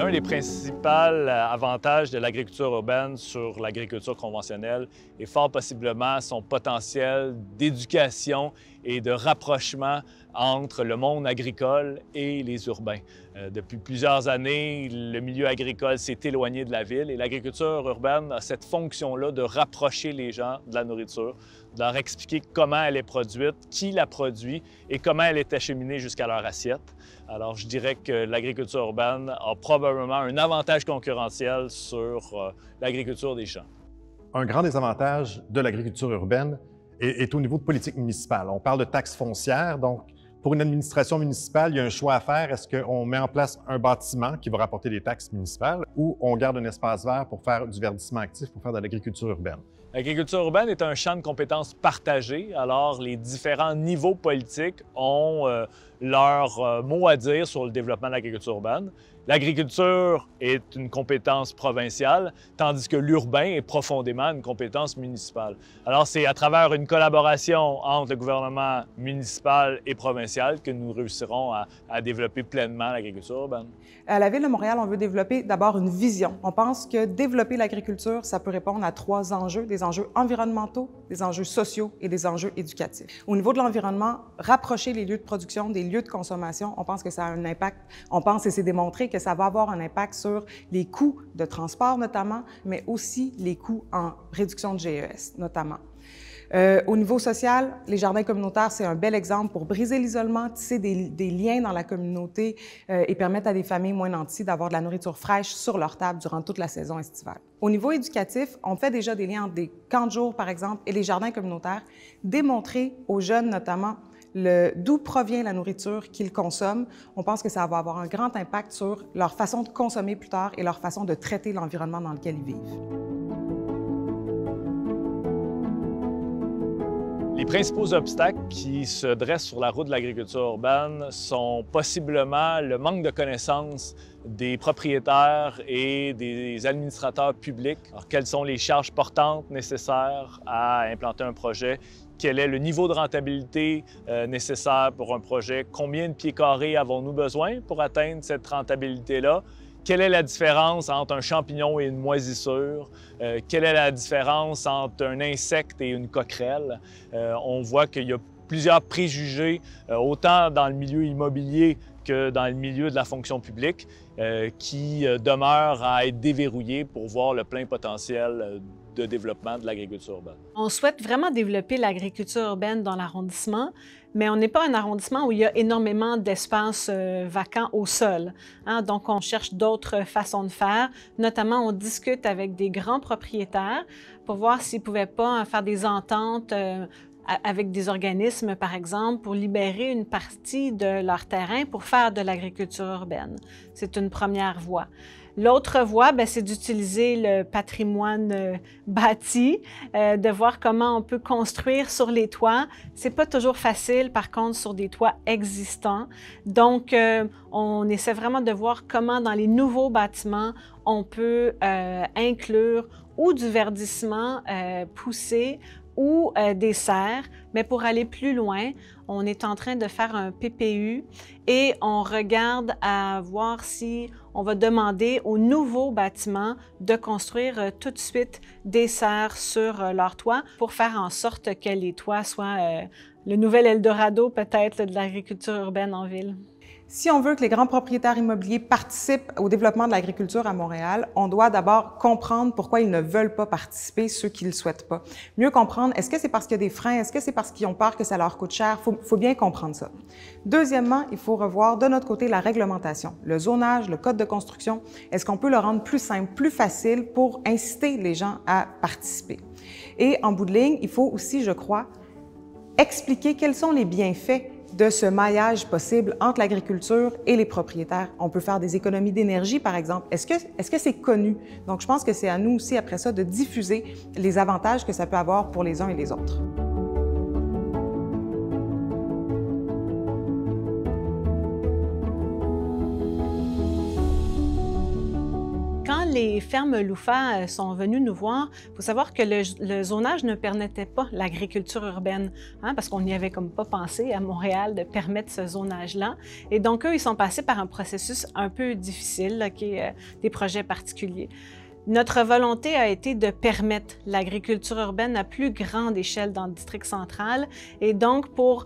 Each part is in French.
L'un des principaux avantages de l'agriculture urbaine sur l'agriculture conventionnelle est fort possiblement son potentiel d'éducation et de rapprochement entre le monde agricole et les urbains. Depuis plusieurs années, le milieu agricole s'est éloigné de la ville et l'agriculture urbaine a cette fonction-là de rapprocher les gens de la nourriture, de leur expliquer comment elle est produite, qui la produit et comment elle est acheminée jusqu'à leur assiette. Alors, je dirais que l'agriculture urbaine a probablement un avantage concurrentiel sur l'agriculture des champs. Un grand désavantage de l'agriculture urbaine est au niveau de politique municipale. On parle de taxes foncières, donc pour une administration municipale, il y a un choix à faire. Est-ce qu'on met en place un bâtiment qui va rapporter des taxes municipales ou on garde un espace vert pour faire du verdissement actif, pour faire de l'agriculture urbaine? L'agriculture urbaine est un champ de compétences partagé, alors les différents niveaux politiques ont leur mot à dire sur le développement de l'agriculture urbaine. L'agriculture est une compétence provinciale, tandis que l'urbain est profondément une compétence municipale. Alors, c'est à travers une collaboration entre le gouvernement municipal et provincial que nous réussirons à développer pleinement l'agriculture urbaine. À la Ville de Montréal, on veut développer d'abord une vision. On pense que développer l'agriculture, ça peut répondre à 3 enjeux, des enjeux environnementaux, des enjeux sociaux et des enjeux éducatifs. Au niveau de l'environnement, rapprocher les lieux de production des lieux de consommation, on pense que ça a un impact, on pense et c'est démontré que ça va avoir un impact sur les coûts de transport notamment, mais aussi les coûts en réduction de GES notamment. Au niveau social, les jardins communautaires, c'est un bel exemple pour briser l'isolement, tisser des liens dans la communauté et permettre à des familles moins nanties d'avoir de la nourriture fraîche sur leur table durant toute la saison estivale. Au niveau éducatif, on fait déjà des liens entre des camps de jour, par exemple, et les jardins communautaires, démontrer aux jeunes notamment d'où provient la nourriture qu'ils consomment. On pense que ça va avoir un grand impact sur leur façon de consommer plus tard et leur façon de traiter l'environnement dans lequel ils vivent. Les principaux obstacles qui se dressent sur la route de l'agriculture urbaine sont possiblement le manque de connaissances des propriétaires et des administrateurs publics. Alors, quelles sont les charges portantes nécessaires à implanter un projet? Quel est le niveau de rentabilité nécessaire pour un projet? Combien de pieds carrés avons-nous besoin pour atteindre cette rentabilité-là? Quelle est la différence entre un champignon et une moisissure? Quelle est la différence entre un insecte et une coquerelle? On voit qu'il y a plusieurs préjugés, autant dans le milieu immobilier que dans le milieu de la fonction publique, qui demeurent à être déverrouillés pour voir le plein potentiel de développement de l'agriculture urbaine. On souhaite vraiment développer l'agriculture urbaine dans l'arrondissement, mais on n'est pas un arrondissement où il y a énormément d'espaces vacants au sol. Donc, on cherche d'autres façons de faire. Notamment, on discute avec des grands propriétaires pour voir s'ils ne pouvaient pas faire des ententes avec des organismes, par exemple, pour libérer une partie de leur terrain pour faire de l'agriculture urbaine. C'est une première voie. L'autre voie, c'est d'utiliser le patrimoine bâti, de voir comment on peut construire sur les toits. C'est pas toujours facile, par contre, sur des toits existants. Donc, on essaie vraiment de voir comment, dans les nouveaux bâtiments, on peut inclure ou du verdissement poussé ou des serres, mais pour aller plus loin, on est en train de faire un PPU et on regarde à voir si on va demander aux nouveaux bâtiments de construire tout de suite des serres sur leur toit pour faire en sorte que les toits soient le nouvel Eldorado peut-être de l'agriculture urbaine en ville. Si on veut que les grands propriétaires immobiliers participent au développement de l'agriculture à Montréal, on doit d'abord comprendre pourquoi ils ne veulent pas participer, ceux qui ne le souhaitent pas. Mieux comprendre, est-ce que c'est parce qu'il y a des freins? Est-ce que c'est parce qu'ils ont peur que ça leur coûte cher? Faut bien comprendre ça. Deuxièmement, il faut revoir de notre côté la réglementation, le zonage, le code de construction. Est-ce qu'on peut le rendre plus simple, plus facile pour inciter les gens à participer? Et en bout de ligne, il faut aussi, je crois, expliquer quels sont les bienfaits de ce maillage possible entre l'agriculture et les propriétaires. On peut faire des économies d'énergie, par exemple. Est-ce que c'est connu? Donc, je pense que c'est à nous aussi, après ça, de diffuser les avantages que ça peut avoir pour les uns et les autres. Quand les fermes LUFA sont venues nous voir, il faut savoir que le zonage ne permettait pas l'agriculture urbaine, parce qu'on n'y avait comme pas pensé à Montréal de permettre ce zonage-là. Et donc, eux, ils sont passés par un processus un peu difficile, là, qui est des projets particuliers. Notre volonté a été de permettre l'agriculture urbaine à plus grande échelle dans le district central et donc pour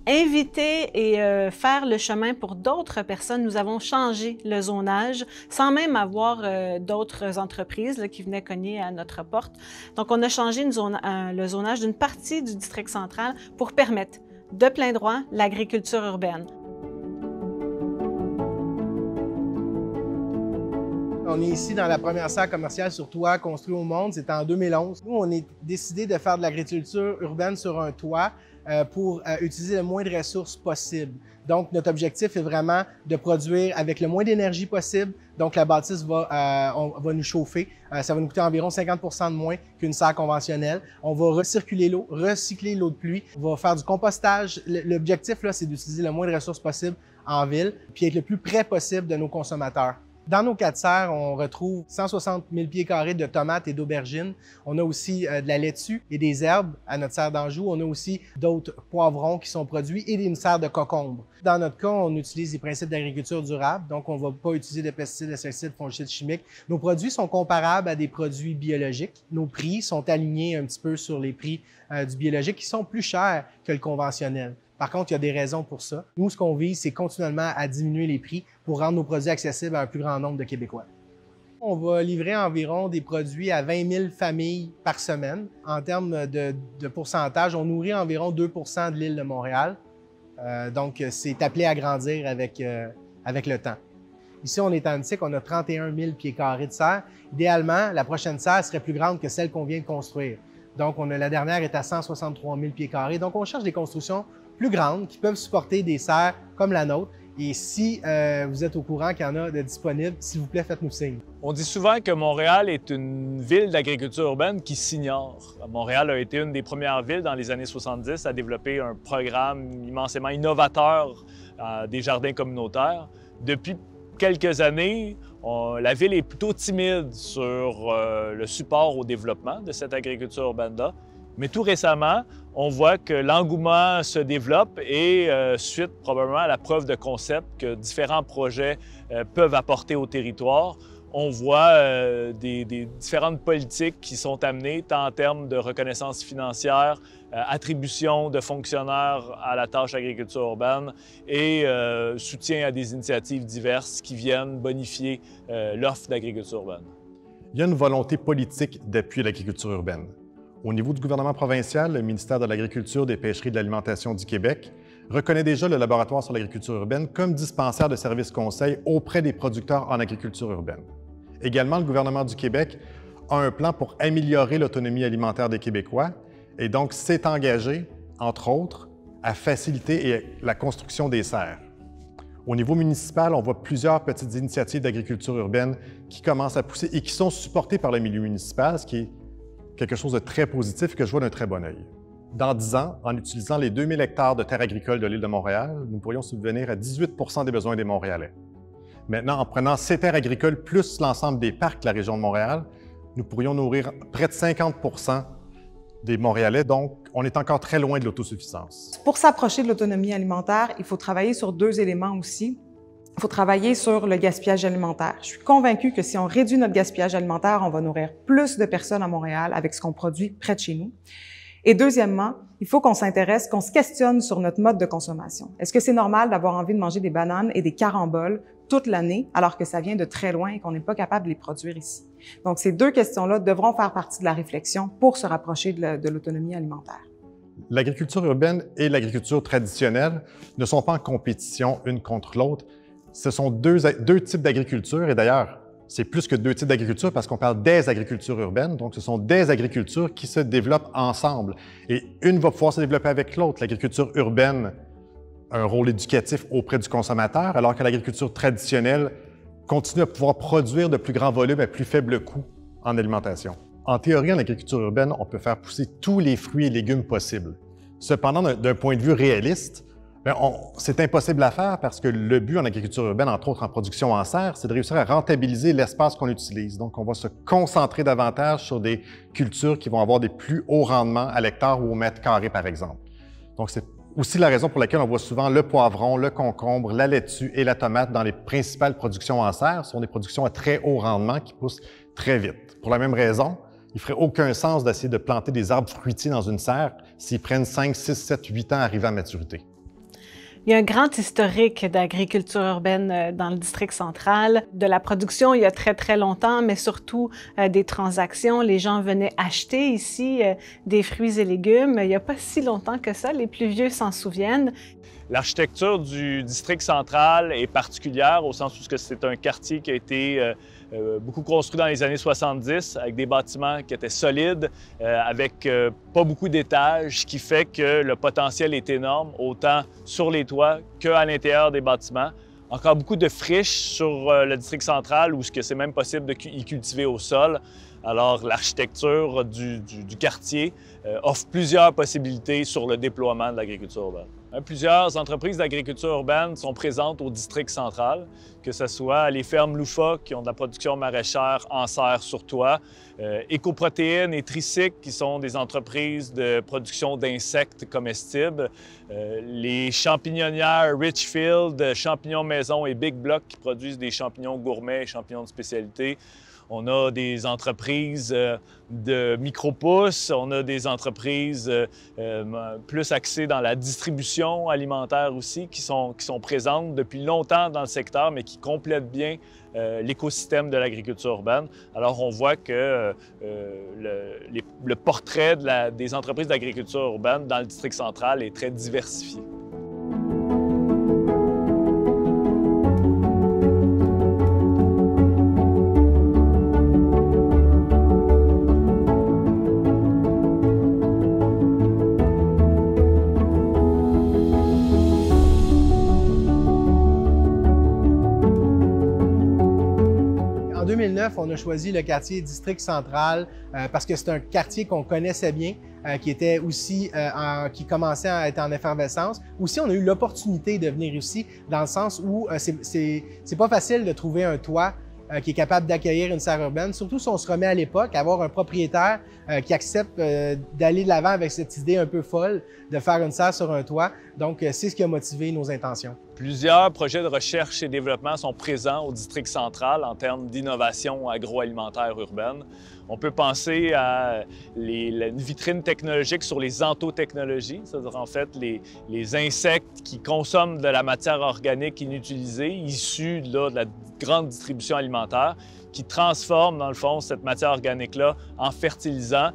inviter et faire le chemin pour d'autres personnes, nous avons changé le zonage sans même avoir d'autres entreprises là, qui venaient cogner à notre porte. Donc, on a changé le zonage d'une partie du district central pour permettre de plein droit l'agriculture urbaine. On est ici dans la première serre commerciale sur toit construit au monde. C'était en 2011. Nous, on a décidé de faire de l'agriculture urbaine sur un toit pour utiliser le moins de ressources possible. Donc, notre objectif est vraiment de produire avec le moins d'énergie possible. Donc, la bâtisse va nous chauffer. Ça va nous coûter environ 50 % de moins qu'une serre conventionnelle. On va recirculer l'eau, recycler l'eau de pluie. On va faire du compostage. L'objectif, là, c'est d'utiliser le moins de ressources possible en ville, puis être le plus près possible de nos consommateurs. Dans nos 4 serres, on retrouve 160 000 pieds carrés de tomates et d'aubergines. On a aussi de la laitue et des herbes à notre serre d'Anjou. On a aussi d'autres poivrons qui sont produits et une serre de cocombres. Dans notre cas, on utilise les principes d'agriculture durable, donc on ne va pas utiliser de pesticides, d'insecticides, fongicides chimiques. Nos produits sont comparables à des produits biologiques. Nos prix sont alignés un petit peu sur les prix du biologique qui sont plus chers que le conventionnel. Par contre, il y a des raisons pour ça. Nous, ce qu'on vise, c'est continuellement à diminuer les prix pour rendre nos produits accessibles à un plus grand nombre de Québécois. On va livrer environ des produits à 20 000 familles par semaine. En termes de pourcentage, on nourrit environ 2 % de l'île de Montréal. Donc, c'est appelé à grandir avec le temps. Ici, on est en Antique, on a 31 000 pieds carrés de serre. Idéalement, la prochaine serre serait plus grande que celle qu'on vient de construire. Donc, la dernière est à 163 000 pieds carrés. Donc, on cherche des constructions plus grandes qui peuvent supporter des serres comme la nôtre. Et si vous êtes au courant qu'il y en a de disponibles, s'il vous plaît, faites-nous signe. On dit souvent que Montréal est une ville d'agriculture urbaine qui s'ignore. Montréal a été une des premières villes dans les années 70 à développer un programme immensément innovateur des jardins communautaires. Depuis quelques années, la ville est plutôt timide sur le support au développement de cette agriculture urbaine-là. Mais tout récemment, on voit que l'engouement se développe et suite probablement à la preuve de concept que différents projets peuvent apporter au territoire, on voit des différentes politiques qui sont amenées tant en termes de reconnaissance financière, attribution de fonctionnaires à la tâche agriculture urbaine et soutien à des initiatives diverses qui viennent bonifier l'offre d'agriculture urbaine. Il y a une volonté politique d'appuyer l'agriculture urbaine. Au niveau du gouvernement provincial, le ministère de l'Agriculture, des Pêcheries et de l'Alimentation du Québec reconnaît déjà le laboratoire sur l'agriculture urbaine comme dispensaire de services conseils auprès des producteurs en agriculture urbaine. Également, le gouvernement du Québec a un plan pour améliorer l'autonomie alimentaire des Québécois et donc s'est engagé, entre autres, à faciliter la construction des serres. Au niveau municipal, on voit plusieurs petites initiatives d'agriculture urbaine qui commencent à pousser et qui sont supportées par le milieu municipal, ce qui est quelque chose de très positif et que je vois d'un très bon œil. Dans 10 ans, en utilisant les 2000 hectares de terres agricoles de l'île de Montréal, nous pourrions subvenir à 18 % des besoins des Montréalais. Maintenant, en prenant ces terres agricoles plus l'ensemble des parcs de la région de Montréal, nous pourrions nourrir près de 50 % des Montréalais, donc on est encore très loin de l'autosuffisance. Pour s'approcher de l'autonomie alimentaire, il faut travailler sur 2 éléments aussi. Il faut travailler sur le gaspillage alimentaire. Je suis convaincue que si on réduit notre gaspillage alimentaire, on va nourrir plus de personnes à Montréal avec ce qu'on produit près de chez nous. Et deuxièmement, il faut qu'on s'intéresse, qu'on se questionne sur notre mode de consommation. Est-ce que c'est normal d'avoir envie de manger des bananes et des caramboles toute l'année alors que ça vient de très loin et qu'on n'est pas capable de les produire ici? Donc, ces 2 questions-là devront faire partie de la réflexion pour se rapprocher de l'autonomie alimentaire. L'agriculture urbaine et l'agriculture traditionnelle ne sont pas en compétition une contre l'autre. Ce sont deux types d'agriculture et d'ailleurs, c'est plus que 2 types d'agriculture parce qu'on parle des agricultures urbaines, donc ce sont des agricultures qui se développent ensemble. Et une va pouvoir se développer avec l'autre. L'agriculture urbaine a un rôle éducatif auprès du consommateur, alors que l'agriculture traditionnelle continue à pouvoir produire de plus grands volumes à plus faible coût en alimentation. En théorie, en agriculture urbaine, on peut faire pousser tous les fruits et légumes possibles. Cependant, d'un point de vue réaliste, C'est impossible à faire parce que le but en agriculture urbaine, entre autres en production en serre, c'est de réussir à rentabiliser l'espace qu'on utilise. Donc, on va se concentrer davantage sur des cultures qui vont avoir des plus hauts rendements à l'hectare ou au mètre carré, par exemple. Donc, c'est aussi la raison pour laquelle on voit souvent le poivron, le concombre, la laitue et la tomate dans les principales productions en serre. Ce sont des productions à très haut rendement qui poussent très vite. Pour la même raison, il ne ferait aucun sens d'essayer de planter des arbres fruitiers dans une serre s'ils prennent 5, 6, 7, 8 ans à arriver à maturité. Il y a un grand historique d'agriculture urbaine dans le district central, de la production il y a très, très longtemps, mais surtout des transactions. Les gens venaient acheter ici des fruits et légumes. Il n'y a pas si longtemps que ça, les plus vieux s'en souviennent. L'architecture du district central est particulière au sens où c'est un quartier qui a été beaucoup construit dans les années 70 avec des bâtiments qui étaient solides, avec pas beaucoup d'étages, ce qui fait que le potentiel est énorme, autant sur les toits qu'à l'intérieur des bâtiments. Encore beaucoup de friches sur le district central où c'est même possible de y cultiver au sol. Alors, l'architecture du quartier offre plusieurs possibilités sur le déploiement de l'agriculture urbaine. Plusieurs entreprises d'agriculture urbaine sont présentes au district central, que ce soit les fermes Loufa qui ont de la production maraîchère en serre sur toit, Écoprotéines et Tricycle qui sont des entreprises de production d'insectes comestibles, les champignonnières Richfield, Champignons Maison et Big Block qui produisent des champignons gourmets et champignons de spécialité. On a des entreprises de micro-pousses, on a des entreprises plus axées dans la distribution alimentaire aussi, qui sont présentes depuis longtemps dans le secteur, mais qui complètent bien l'écosystème de l'agriculture urbaine. Alors, on voit que le portrait des entreprises d'agriculture urbaine dans le district central est très diversifié. En 2009, on a choisi le quartier District Central parce que c'est un quartier qu'on connaissait bien, qui était aussi, qui commençait à être en effervescence. Aussi, on a eu l'opportunité de venir ici dans le sens où c'est pas facile de trouver un toit qui est capable d'accueillir une serre urbaine, surtout si on se remet à l'époque, avoir un propriétaire qui accepte d'aller de l'avant avec cette idée un peu folle de faire une serre sur un toit. Donc, c'est ce qui a motivé nos intentions. Plusieurs projets de recherche et développement sont présents au district central en termes d'innovation agroalimentaire urbaine. On peut penser à la vitrine technologique sur les entomotechnologies, c'est-à-dire en fait les insectes qui consomment de la matière organique inutilisée, issue de la grande distribution alimentaire, qui transforment, dans le fond, cette matière organique-là en fertilisants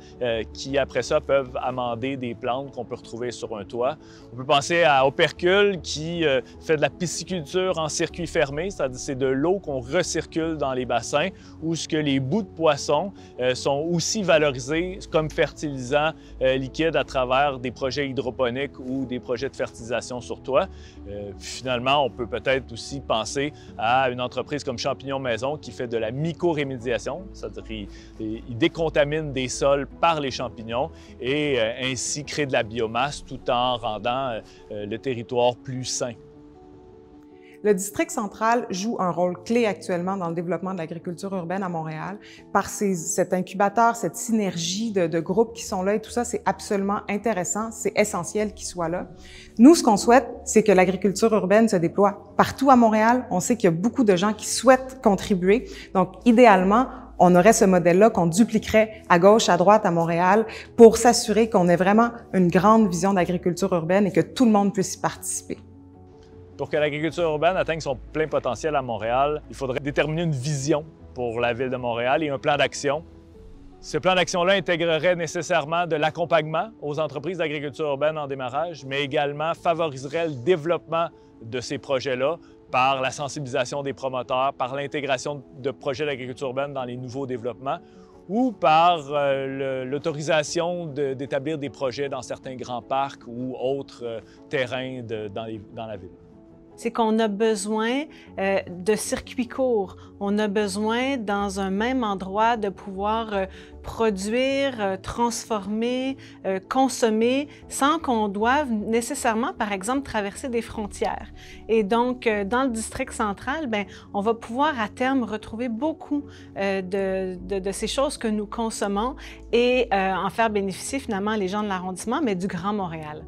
qui, après ça, peuvent amender des plantes qu'on peut retrouver sur un toit. On peut penser à Opercule qui fait de la pisciculture en circuit fermé, c'est-à-dire c'est de l'eau qu'on recircule dans les bassins où les bouts de poissons sont aussi valorisés comme fertilisants liquides à travers des projets hydroponiques ou des projets de fertilisation sur toit. Finalement, on peut peut-être aussi penser à une entreprise comme Champignons Maison qui fait de la mycorémédiation, c'est-à-dire qu'il décontamine des sols par les champignons et ainsi crée de la biomasse tout en rendant le territoire plus sain. Le district central joue un rôle clé actuellement dans le développement de l'agriculture urbaine à Montréal. Par cet incubateur, cette synergie de groupes qui sont là et tout ça, c'est absolument intéressant, c'est essentiel qu'ils soient là. Nous, ce qu'on souhaite, c'est que l'agriculture urbaine se déploie partout à Montréal. On sait qu'il y a beaucoup de gens qui souhaitent contribuer. Donc, idéalement, on aurait ce modèle-là qu'on dupliquerait à gauche, à droite, à Montréal pour s'assurer qu'on ait vraiment une grande vision d'agriculture urbaine et que tout le monde puisse y participer. Pour que l'agriculture urbaine atteigne son plein potentiel à Montréal, il faudrait déterminer une vision pour la Ville de Montréal et un plan d'action. Ce plan d'action-là intégrerait nécessairement de l'accompagnement aux entreprises d'agriculture urbaine en démarrage, mais également favoriserait le développement de ces projets-là par la sensibilisation des promoteurs, par l'intégration de projets d'agriculture urbaine dans les nouveaux développements ou par l'autorisation d'établir des projets dans certains grands parcs ou autres terrains dans la ville. c'est qu'on a besoin de circuits courts. On a besoin, dans un même endroit, de pouvoir produire, transformer, consommer, sans qu'on doive nécessairement, par exemple, traverser des frontières. Et donc, dans le district central, bien, on va pouvoir à terme retrouver beaucoup de ces choses que nous consommons et en faire bénéficier finalement les gens de l'arrondissement, mais du Grand Montréal.